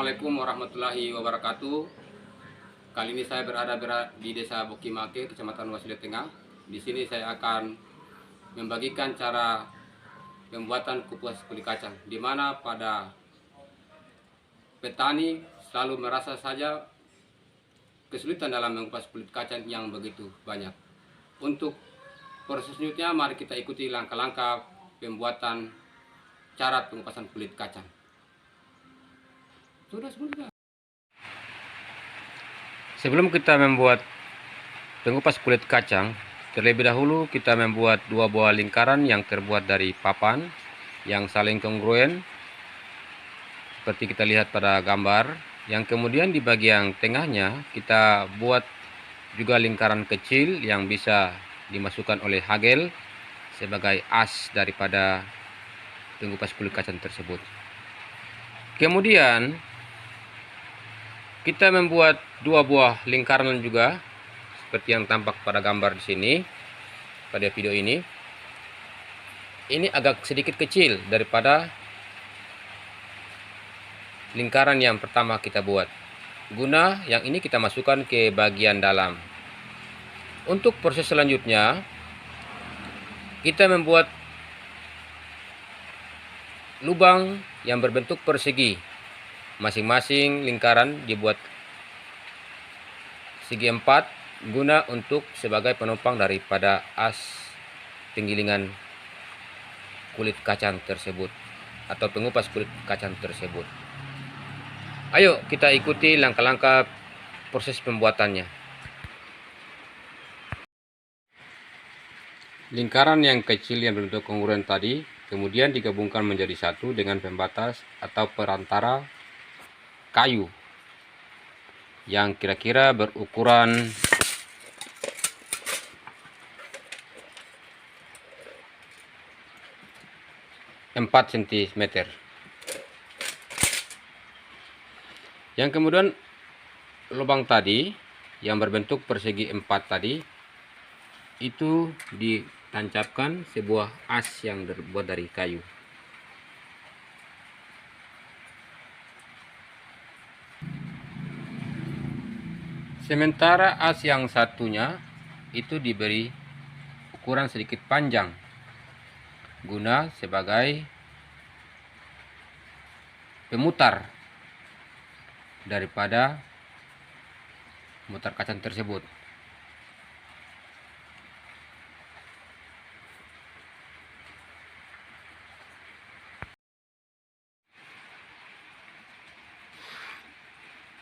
Assalamualaikum warahmatullahi wabarakatuh. Kali ini saya berada di Desa Bukimake, Kecamatan Wasida Tengah. Di sini saya akan membagikan cara pembuatan kupas kulit kacang, di mana pada petani selalu merasa saja kesulitan dalam mengupas kulit kacang yang begitu banyak. Untuk proses selanjutnya, mari kita ikuti langkah-langkah pembuatan cara pengupasan kulit kacang. Sebelum kita membuat pengupas kulit kacang, terlebih dahulu kita membuat dua buah lingkaran yang terbuat dari papan yang saling kongruen seperti kita lihat pada gambar. Yang kemudian di bagian tengahnya kita buat juga lingkaran kecil yang bisa dimasukkan oleh hagel sebagai as daripada pengupas kulit kacang tersebut. Kemudian kita membuat dua buah lingkaran juga seperti yang tampak pada gambar di sini pada video ini. Ini agak sedikit kecil daripada lingkaran yang pertama kita buat. Guna yang ini kita masukkan ke bagian dalam. Untuk proses selanjutnya kita membuat lubang yang berbentuk persegi. Masing-masing lingkaran dibuat segi 4 guna untuk sebagai penopang daripada as penggilingan kulit kacang tersebut atau pengupas kulit kacang tersebut. Ayo kita ikuti langkah-langkah proses pembuatannya. Lingkaran yang kecil yang berbentuk kongruen tadi kemudian digabungkan menjadi satu dengan pembatas atau perantara kayu yang kira-kira berukuran 4 cm. Yang kemudian lubang tadi yang berbentuk persegi 4 tadi itu ditancapkan sebuah as yang terbuat dari kayu. Sementara as yang satunya itu diberi ukuran sedikit panjang guna sebagai pemutar daripada mutar kacang tersebut.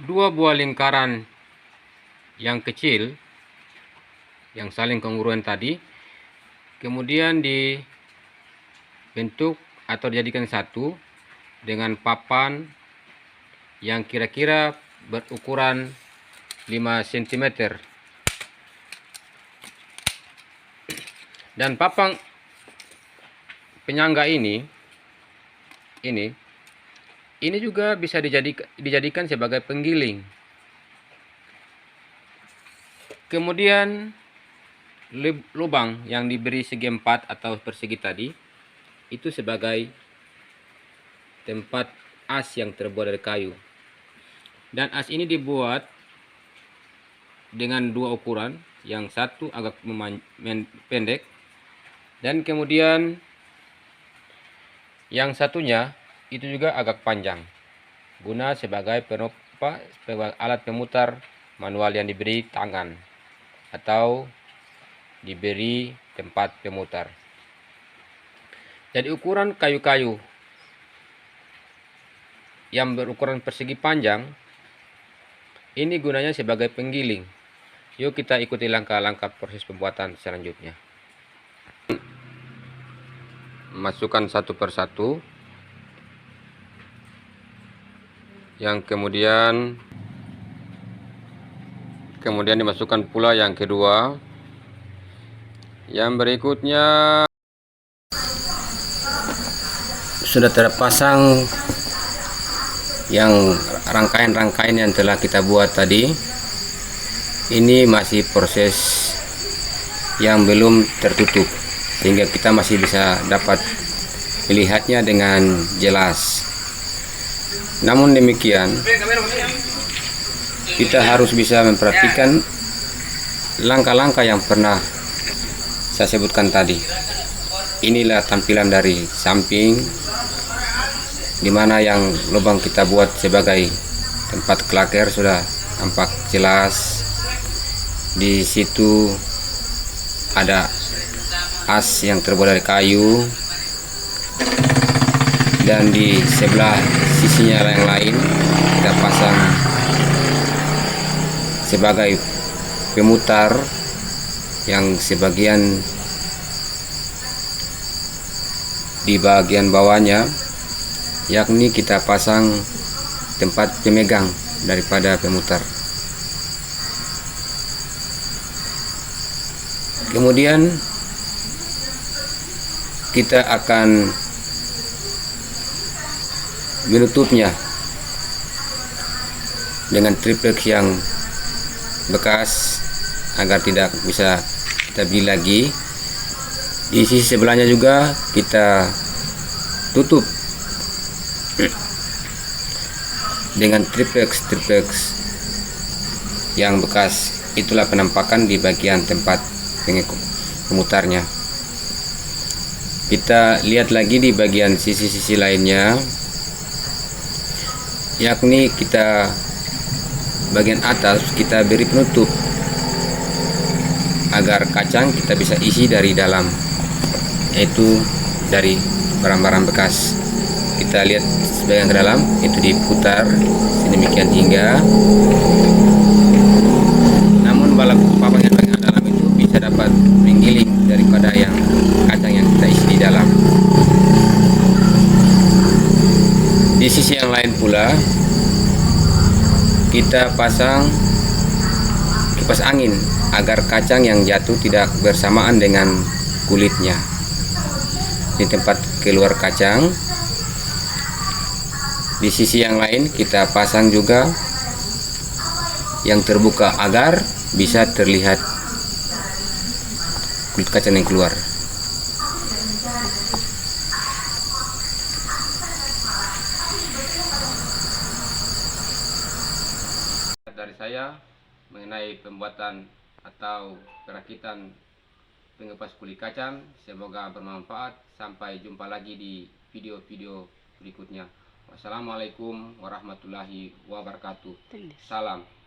Dua buah lingkaran yang kecil yang saling kongruen tadi kemudian dibentuk atau dijadikan satu dengan papan yang kira-kira berukuran 5 cm. Dan papan penyangga ini juga bisa dijadikan sebagai penggiling. Kemudian lubang yang diberi segi 4 atau persegi tadi itu sebagai tempat as yang terbuat dari kayu. Dan as ini dibuat dengan dua ukuran, yang satu agak pendek dan kemudian yang satunya itu juga agak panjang guna sebagai alat pemutar manual yang diberi tangan atau diberi tempat pemutar. Jadi ukuran kayu-kayu yang berukuran persegi panjang ini gunanya sebagai penggiling. Yuk kita ikuti langkah-langkah proses pembuatan selanjutnya. Masukkan satu persatu, yang kemudian dimasukkan pula yang kedua. Yang berikutnya sudah terpasang yang rangkaian-rangkaian yang telah kita buat tadi. Ini masih proses yang belum tertutup sehingga kita masih bisa dapat melihatnya dengan jelas. Namun demikian, kita harus bisa memperhatikan langkah-langkah yang pernah saya sebutkan tadi. Inilah tampilan dari samping, di mana yang lubang kita buat sebagai tempat klaker sudah tampak jelas. Di situ ada as yang terbuat dari kayu, dan di sebelah sisinya yang lain kita pasang sebagai pemutar yang sebagian di bagian bawahnya, yakni kita pasang tempat pemegang daripada pemutar. Kemudian kita akan menutupnya dengan triplex yang bekas agar tidak bisa kita beli lagi. Di sisi sebelahnya juga kita tutup dengan triplex yang bekas. Itulah penampakan di bagian tempat pemutarnya. Kita lihat lagi di bagian sisi-sisi lainnya, yakni kita bagian atas kita beri penutup agar kacang kita bisa isi dari dalam, yaitu dari barang-barang bekas. Kita lihat sebagian ke dalam, itu diputar sedemikian hingga, namun balap papan yang bagian dalam itu bisa dapat menggiling daripada yang kacang yang kita isi di dalam. Di sisi yang lain pula kita pasang kipas angin agar kacang yang jatuh tidak bersamaan dengan kulitnya. Di tempat keluar kacang, di sisi yang lain kita pasang juga yang terbuka agar bisa terlihat kulit kacang yang keluar. Dari saya mengenai pembuatan atau perakitan pengepas kulit kacang, semoga bermanfaat. Sampai jumpa lagi di video-video berikutnya. Wassalamualaikum warahmatullahi wabarakatuh. Salam.